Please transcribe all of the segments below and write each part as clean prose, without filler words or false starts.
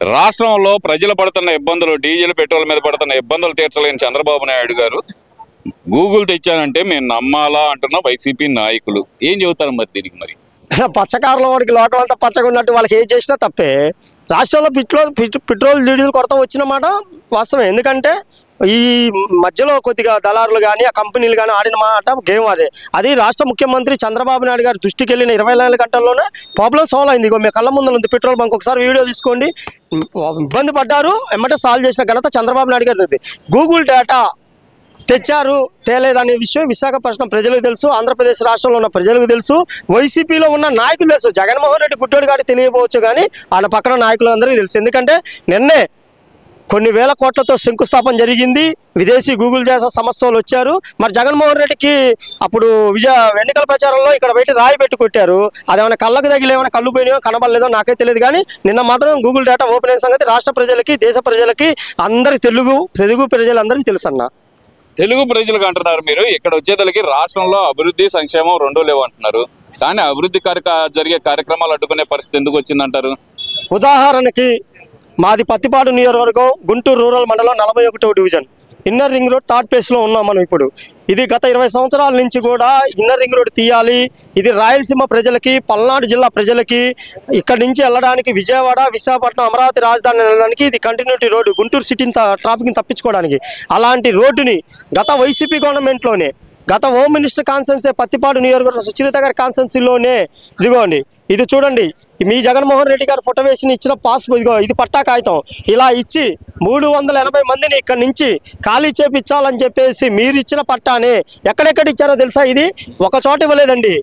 రాష్ట్రంలో ప్రజలు పడుతున్న ఇబ్బందులు, డీజిల్ పెట్రోల్ మీద పడుతున్న ఇబ్బందులు తీర్చలేని చంద్రబాబు నాయుడు గారు గూగుల్ తెచ్చానంటే మేము నమ్మాలా అంటున్న వైసీపీ నాయకులు ఏం చెబుతారు మరి దీనికి? మరి పచ్చకారుల వాడికి లోకం అంతా పచ్చగా ఉన్నట్టు వాళ్ళకి ఏం చేసినా తప్పే. రాష్ట్రంలో పెట్రోల్ డీజిల్ కొరత వచ్చిన మాట వాస్తవం. ఎందుకంటే ఈ మధ్యలో కొద్దిగా దళారులు కానీ ఆ కంపెనీలు కానీ ఆడిన మాట గేమ్ అది రాష్ట్ర ముఖ్యమంత్రి చంద్రబాబు నాయుడు గారు దృష్టికి వెళ్ళిన 24 గంటల్లోనే ప్రాబ్లం సాల్వ్ అయింది. మీ కళ్ళ ముందు ఉంది పెట్రోల్ బంక్, ఒకసారి వీడియో తీసుకోండి. ఇబ్బంది పడ్డారు, ఎమ్మటే సాల్వ్ చేసిన ఘనత చంద్రబాబు నాయుడు గారి. గూగుల్ డేటా తెచ్చారు తేలేదనే విషయం విశాఖపట్నం ప్రజలకు తెలుసు, ఆంధ్రప్రదేశ్ రాష్ట్రంలో ఉన్న ప్రజలకు తెలుసు, వైసీపీలో ఉన్న నాయకులు తెలుసు. జగన్మోహన్ రెడ్డి గుడ్డోడు గారికి తెలియకపోవచ్చు కానీ వాళ్ళ పక్కన నాయకులందరికీ తెలుసు. ఎందుకంటే నిన్నే కొన్ని వేల కోట్లతో శంకుస్థాపన జరిగింది, విదేశీ గూగుల్ చేసే సంస్థలు వచ్చారు. మరి జగన్మోహన్ రెడ్డికి అప్పుడు ఎన్నికల ప్రచారంలో ఇక్కడ బయట రాయి పెట్టి కొట్టారు. అదేమైనా కళ్ళకు తగిలేమైనా కళ్ళు పోయినాయో కనబడలేదో నాకే తెలియదు కానీ నిన్న మాత్రం గూగుల్ డేటా ఓపెన్ అయిన సంగతి రాష్ట్ర ప్రజలకి, దేశ ప్రజలకి, అందరికి తెలుగు ప్రజలందరికీ తెలుసు అన్న. తెలుగు ప్రజలకు అంటున్నారు మీరు, ఇక్కడ వచ్చేదలకి రాష్ట్రంలో అభివృద్ధి సంక్షేమం రెండూ లేవు అంటున్నారు. కానీ అభివృద్ధి జరిగే కార్యక్రమాలు అడ్డుకునే పరిస్థితి ఎందుకు వచ్చిందంటారు? ఉదాహరణకి మాది పత్తిపాడు నియోజకవర్గం, గుంటూరు రూరల్ మండలం 41వ division, inner ring road third ప్లేస్లో ఉన్నాం మనం ఇప్పుడు. ఇది గత 20 సంవత్సరాల నుంచి కూడా ఇన్నర్ రింగ్ రోడ్ తీయాలి, ఇది రాయలసీమ ప్రజలకి, పల్నాడు జిల్లా ప్రజలకి ఇక్కడి నుంచి వెళ్ళడానికి విజయవాడ, విశాఖపట్నం, అమరావతి రాజధాని వెళ్ళడానికి ఇది కంటిన్యూటీ రోడ్డు, గుంటూరు సిటీని ట్రాఫిక్ని తప్పించుకోవడానికి. అలాంటి రోడ్డుని గత వైసీపీ గవర్నమెంట్లోనే, గత హోమ్ మినిస్టర్ కాన్సెన్సీ పత్తిపాడు నియోజకవర్గం సుచరిత గారి కాన్సెన్సీలోనే ఇదిగోండి, ఇది చూడండి, మీ జగన్మోహన్ రెడ్డి గారు ఫోటో వేసి ఇచ్చిన పాస్బుక్, ఇదిగో ఇది పట్టా కాగితం, ఇలా ఇచ్చి 380 మందిని ఇక్కడి నుంచి ఖాళీ చేపించాలని చెప్పేసి మీరు ఇచ్చిన పట్టానే ఎక్కడెక్కడ ఇచ్చారో తెలుసా? ఇది ఒక చోట ఇవ్వలేదండి,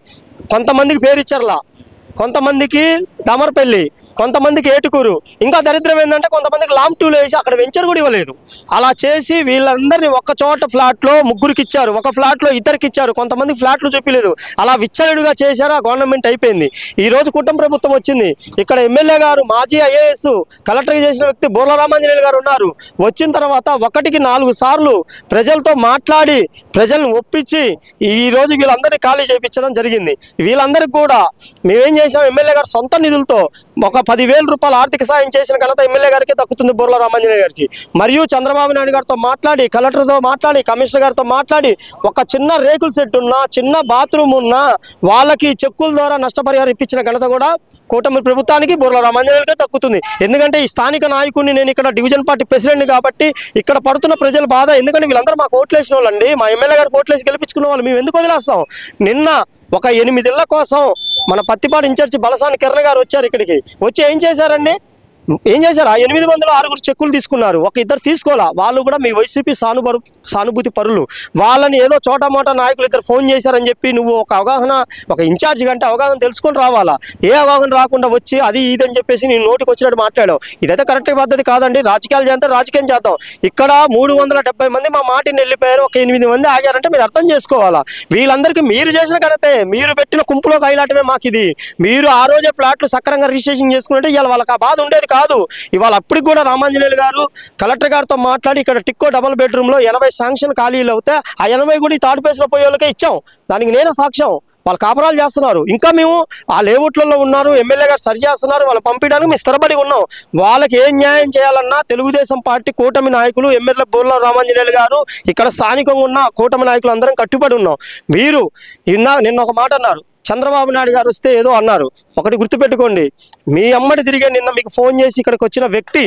కొంతమందికి పేరు ఇచ్చారులా, కొంతమందికి దమరపల్లి, కొంతమందికి ఏటుకూరు, ఇంకా దరిద్రం ఏంటంటే కొంతమందికి లాంగ్ టూలో వేసి అక్కడ వెంచర్ కూడా ఇవ్వలేదు. అలా చేసి వీళ్ళందరినీ ఒక్క చోట ఫ్లాట్లో ముగ్గురికి ఇచ్చారు, ఒక ఫ్లాట్లో ఇద్దరికి ఇచ్చారు, కొంతమంది ఫ్లాట్లు చూపించలేదు. అలా విచ్చలవిడిగా చేశారు. ఆ గవర్నమెంట్ అయిపోయింది. ఈ రోజు కుటుంబ ప్రభుత్వం వచ్చింది. ఇక్కడ ఎమ్మెల్యే గారు, మాజీ ఐఏఎస్, కలెక్టర్ చేసిన వ్యక్తి బోర్ల రామాంజనేయులు గారు ఉన్నారు. వచ్చిన తర్వాత 1కి 4 సార్లు ప్రజలతో మాట్లాడి ప్రజలను ఒప్పించి ఈ రోజు వీళ్ళందరినీ ఖాళీ చేయించడం జరిగింది. వీళ్ళందరికీ కూడా మేమేం చేసాం, ఎమ్మెల్యే గారు సొంత నిధులతో ఒక 10,000 రూపాయలు ఆర్థిక సాయం చేసిన ఘనత ఎమ్మెల్యే గారికి దక్కుతుంది, బోర్ల రామాంజనేయ గారికి. మరియు చంద్రబాబు నాయుడు గారితో మాట్లాడి, కలెక్టర్తో మాట్లాడి, కమిషనర్ గారితో మాట్లాడి ఒక చిన్న రేకుల సెట్ ఉన్నా, చిన్న బాత్రూమ్ ఉన్నా వాళ్ళకి చెక్కుల ద్వారా నష్టపరిహారం ఇప్పించిన ఘనత కూడా కూటమి ప్రభుత్వానికి, బోర్ల రామాంజనేయులకే దక్కుతుంది. ఎందుకంటే ఈ స్థానిక నాయకుడిని, నేను ఇక్కడ డివిజన్ పార్టీ ప్రెసిడెంట్ కాబట్టి ఇక్కడ పడుతున్న ప్రజల బాధ. ఎందుకంటే వీళ్ళందరూ మాకు ఓట్లేసిన వాళ్ళండి, మా ఎమ్మెల్యే గారికి ఓట్లేసి గెలిపించుకున్న వాళ్ళు, మేము ఎందుకు వదిలేస్తాం? నిన్న ఒక 8 ఇళ్ల కోసం మన పత్తిపాడు ఇన్ఛార్జి బలసాని కిరణ్ గారు వచ్చారు. ఇక్కడికి వచ్చి ఏం చేశారండి? ఏం చేశారు? ఆ 8 మందిలో 6 చెక్కులు తీసుకున్నారు, ఒక 2 తీసుకోవాలా. వాళ్ళు కూడా మీ వైసీపీ సానుభూతి పరులు. వాళ్ళని ఏదో చోటమోటా నాయకులు 2 ఫోన్ చేశారని చెప్పి నువ్వు ఒక అవగాహన, ఒక ఇన్ఛార్జి కంటే అవగాహన తెలుసుకొని రావాలా. ఏ అవగాహన రాకుండా వచ్చి అది ఇది అని చెప్పేసి నేను నోటికి వచ్చినట్టు మాట్లాడావు. ఇదైతే కరెక్ట్ పద్ధతి కాదండి. రాజకీయాలు చేస్తే రాజకీయం చేద్దాం. ఇక్కడ 370 మంది మా మాటిని వెళ్ళిపోయారు, ఒక 8 మంది ఆగారంటే మీరు అర్థం చేసుకోవాలా. వీళ్ళందరికీ మీరు చేసిన కడితే, మీరు పెట్టిన కుంపులో కైలాటమే మాకు ఇది. మీరు ఆ రోజే ఫ్లాట్లు సక్రంగా రిజిస్ట్రేషన్ చేసుకుంటే ఇవాళ వాళ్ళకి ఆ బాధ ఉండేది కాదు. ఇవాళ అప్పటికి కూడా రామాంజనేయులు గారు కలెక్టర్ గారితో మాట్లాడి ఇక్కడ టిక్కో డబుల్ బెడ్రూమ్లో 80 శాంక్షన్ ఖాళీలు అవుతే ఆ 80 కూడా ఈ థర్డ్ ప్లేస్లో పోయే వాళ్ళకే ఇచ్చాం. దానికి నేనే సాక్ష్యం. వాళ్ళు కాపురాలు చేస్తున్నారు, ఇంకా మేము ఆ లేఅవుట్లలో ఉన్నారు, ఎమ్మెల్యే గారు సరి చేస్తున్నారు, వాళ్ళు పంపించడానికి మేము స్థిరపడి ఉన్నాం. వాళ్ళకి ఏం న్యాయం చేయాలన్నా తెలుగుదేశం పార్టీ కూటమి నాయకులు, ఎమ్మెల్యే బోర్ల రామాంజనేయులు గారు, ఇక్కడ స్థానికంగా ఉన్న కూటమి నాయకులు అందరం కట్టుబడి ఉన్నాం. మీరు నిన్న ఒక మాట అన్నారు, చంద్రబాబు నాయుడు గారు వస్తే ఏదో అన్నారు. ఒకటి గుర్తుపెట్టుకోండి, మీ అమ్మడి తిరిగే నిన్న మీకు ఫోన్ చేసి ఇక్కడికి వచ్చిన వ్యక్తి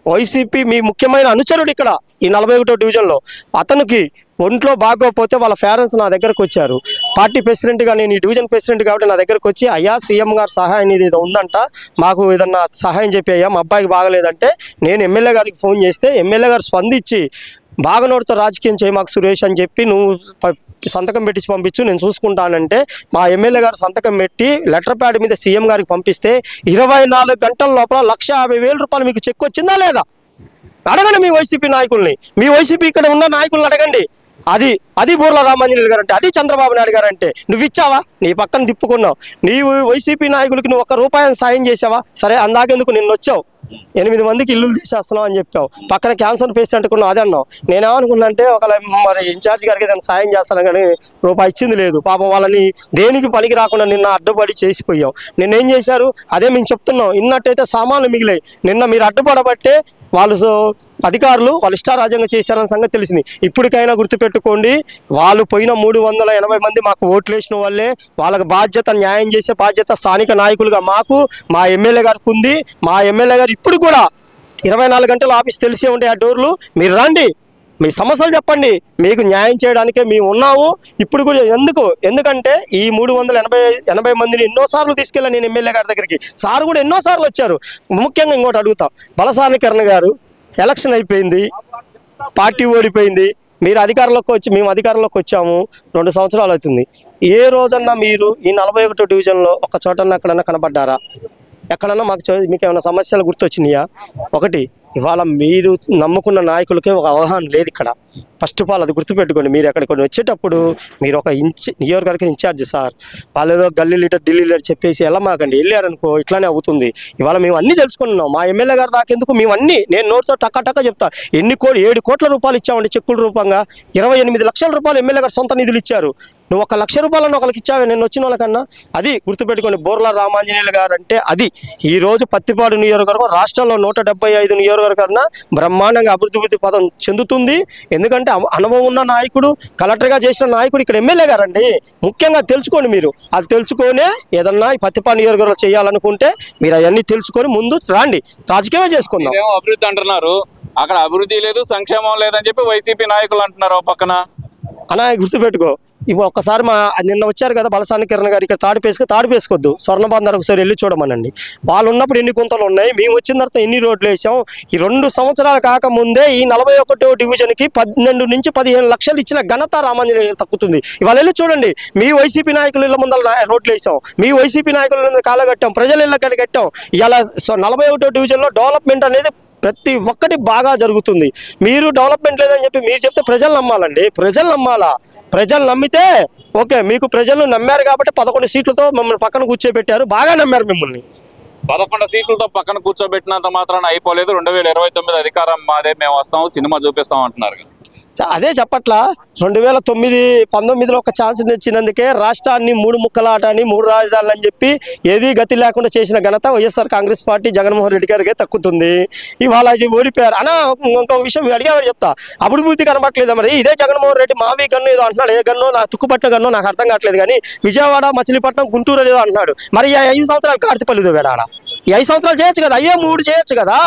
వైసీపీ మీ ముఖ్యమైన అనుచరుడు ఇక్కడ ఈ 41వ డివిజన్లో. అతనికి ఒంట్లో బాగోకపోతే వాళ్ళ పేరెంట్స్ నా దగ్గరకు వచ్చారు. పార్టీ ప్రెసిడెంట్గా, నేను ఈ డివిజన్ ప్రెసిడెంట్ కాబట్టి నా దగ్గరకు వచ్చి, అయ్యా సీఎం గారు సహాయం ఇది ఉందంట, మాకు ఏదన్నా సహాయం చెప్పి, అయ్యా మా అబ్బాయికి బాగలేదంటే నేను ఎమ్మెల్యే గారికి ఫోన్ చేస్తే ఎమ్మెల్యే గారు స్పందించి బాగనోడితో రాజకీయం చేయి మాకు సురేష్ అని చెప్పి, నువ్వు సంతకం పెట్టించి పంపించు నేను చూసుకుంటానంటే మా ఎమ్మెల్యే గారు సంతకం పెట్టి లెటర్ ప్యాడ్ మీద సీఎం గారికి పంపిస్తే 24 గంటల లోపల 1,50,000 రూపాయలు మీకు చెక్ వచ్చిందా లేదా? అడగండి మీ వైసీపీ నాయకుల్ని, మీ వైసీపీ ఇక్కడ ఉన్న నాయకులను అడగండి. అది బోర్ల రామాంజనేయులు గారు అంటే, అది చంద్రబాబు నాయుడు గారు అంటే. నువ్వు ఇచ్చావా? నీ పక్కన తిప్పుకున్నావు. నీవు వైసీపీ నాయకులకి నువ్వు 1 రూపాయని సాయం చేసావా? సరే, అందాకెందుకు నిన్న వచ్చావు, 8 మందికి ఇల్లు తీసేస్తున్నాం అని చెప్పావు. పక్కన క్యాన్సర్ పేషెంట్ కూడా అదే అన్నావు. నేనేమనుకున్నా అంటే ఒకవేళ మరి ఇన్ఛార్జ్ గారికి ఏదైనా సాయం చేస్తాను కానీ రూపాయి ఇచ్చింది లేదు. పాపం వాళ్ళని దేనికి పనికి రాకుండా నిన్న అడ్డుపడి చేసిపోయావు. నిన్నేం చేశారు అదే మేము చెప్తున్నాం. ఇన్నట్టయితే సామాన్లు మిగిలాయి. నిన్న మీరు అడ్డుపడబట్టే వాళ్ళు అధికారులు వాళ్ళు ఇష్టారాజ్యంగా చేశారన్న సంగతి తెలిసింది. ఇప్పటికైనా గుర్తుపెట్టుకోండి, వాళ్ళు పోయిన 380 మంది మాకు ఓట్లు వేసిన వాళ్ళే. వాళ్ళకి బాధ్యత, న్యాయం చేసే బాధ్యత స్థానిక నాయకులుగా మాకు, మా ఎమ్మెల్యే గారికి ఉంది. మా ఎమ్మెల్యే గారు ఇప్పుడు కూడా 24 గంటలు ఆఫీస్ తెలిసే ఉంటాయి ఆ డోర్లు. మీరు రండి, మీ సమస్యలు చెప్పండి, మీకు న్యాయం చేయడానికే మేము ఉన్నాము. ఇప్పుడు కూడా ఎందుకంటే ఈ 380 మందిని ఎన్నోసార్లు తీసుకెళ్ళాను నేను ఎమ్మెల్యే గారి దగ్గరికి. సార్ కూడా ఎన్నోసార్లు వచ్చారు. ముఖ్యంగా ఇంకోటి అడుగుతాం, బలసాని కిరణ్ గారు ఎలక్షన్ అయిపోయింది, పార్టీ ఓడిపోయింది, మీరు అధికారంలోకి వచ్చి మేము అధికారంలోకి వచ్చాము 2 సంవత్సరాలు అవుతుంది. ఏ రోజన్నా మీరు ఈ 41 డివిజన్లో ఒక చోటన్నా ఎక్కడన్నా కనబడ్డారా? ఎక్కడన్నా మీకు ఏమైనా సమస్యలు గుర్తొచ్చినాయా? ఒకటి, ఇవాళ మీరు నమ్ముకున్న నాయకులకే ఒక అవగాహన లేదు ఇక్కడ. ఫస్ట్ ఆఫ్ ఆల్ అది గుర్తుపెట్టుకోండి. మీరు ఎక్కడికి వచ్చేటప్పుడు మీరు ఒక నియోజకవర్గం ఇన్ఛార్జ్ సార్, వాళ్ళు ఏదో గల్లీ లీడర్ ఢిల్లీ లీడర్ చెప్పేసి వెళ్ళమాకండి. వెళ్ళారనుకో ఇట్లానే అవుతుంది. ఇవాళ మేము అన్నీ తెలుసుకున్నాం. మా ఎమ్మెల్యే గారు దాకెందుకు మేము అన్నీ, నేను నోటితో టక్క చెప్తా. 7 కోట్ల రూపాయలు ఇచ్చామండి చెక్కుల రూపంగా. 28 లక్షల రూపాయలు ఎమ్మెల్యే గారు సొంత నిధులు ఇచ్చారు. నువ్వు 1 లక్ష రూపాయలను ఒకరికి ఇచ్చావే నేను వచ్చిన వాళ్ళకన్నా. అది గుర్తుపెట్టుకోండి. బోర్ల రామాంజనేయులు గారు అంటే అది. ఈ రోజు పత్తిపాడు నియోజకవర్గం రాష్ట్రంలో 175 నియోజకవర్గం కన్నా బ్రహ్మాండంగా అభివృద్ధి పదం చెందుతుంది. ఎందుకంటే అనుభవం ఉన్న నాయకుడు, కలెక్టర్గా చేసిన నాయకుడు ఇక్కడ ఎమ్మెల్యే గారండి. ముఖ్యంగా తెలుసుకోండి. మీరు అది తెలుసుకొనే ఏదన్నా ఈ పత్తిపాడు నియోజకవర్గంలో చేయాలనుకుంటే మీరు అవన్నీ తెలుసుకొని ముందు రండి, రాజకీయమే చేసుకుందాం. అభివృద్ధి అంటున్నారు, అక్కడ అభివృద్ధి లేదు, సంక్షేమం లేదని చెప్పి వైసీపీ నాయకులు అంటున్నారు పక్కన. అన్నా గుర్తుపెట్టుకో, ఇవి ఒక్కసారి నిన్న వచ్చారు కదా బలసాని కిరణ్ గారు, ఇక్కడ తాడిపేసుకోవద్దు, స్వర్ణబందర్ ఒకసారి వెళ్ళి చూడమనండి. వాళ్ళు ఉన్నప్పుడు ఎన్ని గుంతలు ఉన్నాయి, మేము వచ్చిన తర్వాత ఎన్ని రోడ్లు వేసాం. ఈ 2 సంవత్సరాలు కాకముందే ఈ 41వ డివిజన్కి 12 నుంచి 15 లక్షలు ఇచ్చిన ఘనత రామాంజనేయులు తక్కుతుంది. ఇవాళ వెళ్ళి చూడండి, మీ వైసీపీ నాయకులు ఇళ్ళ ముందర రోడ్లు వేసాం, మీ వైసీపీ నాయకుల కాలగట్టాం, ప్రజల ఇళ్ళ కట్టాం. ఇలా 41వ డివిజన్లో డెవలప్మెంట్ అనేది ప్రతి ఒక్కటి బాగా జరుగుతుంది. మీరు డెవలప్మెంట్ లేదని చెప్పి మీరు చెప్తే ప్రజలు నమ్మాలండి. ప్రజలు నమ్మాలా. ప్రజలు నమ్మితే ఓకే, మీకు ప్రజలు నమ్మారు కాబట్టి 11 సీట్లతో మమ్మల్ని పక్కన కూర్చోబెట్టారు, బాగా నమ్మారు మిమ్మల్ని. 11 సీట్లతో పక్కన కూర్చోబెట్టినంత మాత్రాన అయిపోలేదు. 2029 అధికారం మాదే, మేము వస్తాము, సినిమా చూపిస్తాం అంటున్నారు. అదే చెప్పట్లా. 2019లో ఒక ఛాన్స్ ఇచ్చినందుకే రాష్ట్రాన్ని 3 ముక్కలాట అని 3 రాజధానులు అని చెప్పి ఏది గతి లేకుండా చేసిన ఘనత వైఎస్ఆర్ కాంగ్రెస్ పార్టీ జగన్మోహన్ రెడ్డి గారికి తక్కుతుంది. ఇవాళ ఇది ఓడిపోయారు అన్నా. ఇంకొక విషయం అడిగేవాడు చెప్తా, అభివృద్ధి కనబట్టలేదు. మరి ఇదే జగన్మోహన్ రెడ్డి మావి గన్ను ఏదో అంటున్నాడు. ఏ గన్నో నాకు తుక్కుపట్టిన గన్నో నాకు అర్థం కావట్లేదు. కానీ విజయవాడ, మచిలీపట్నం, గుంటూరు ఏదో అంటున్నాడు. మరి ఈ 5 సంవత్సరాలు కార్తిపల్లిదో వేడాడ. ఈ 5 సంవత్సరాలు చేయొచ్చు కదా, అవే 3 చేయొచ్చు కదా,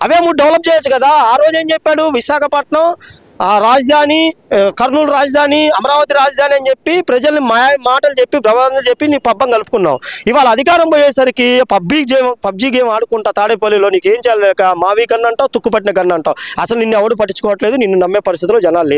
అవే 3 డెవలప్ చేయొచ్చు కదా. ఆ రోజు ఏం చెప్పాడు, విశాఖపట్నం రాజధాని, కర్నూలు రాజధాని, అమరావతి రాజధాని అని చెప్పి ప్రజల్ని మాటలు చెప్పి ప్రబంధాలు చెప్పి నీ పబ్బం కలుపుకున్నావు. ఇవాళ అధికారం పోయేసరికి పబ్జీ గేమ్ ఆడుకుంటా తాడేపల్లిలో నీకు ఏం చేయలేక మావి కన్నా అంటావు, తుక్కుపట్టిన కన్నా అంటావు. అసలు నిన్ను ఎవడు పట్టించుకోవట్లేదు, నిన్ను నమ్మే పరిస్థితిలో జనాలు లేరు.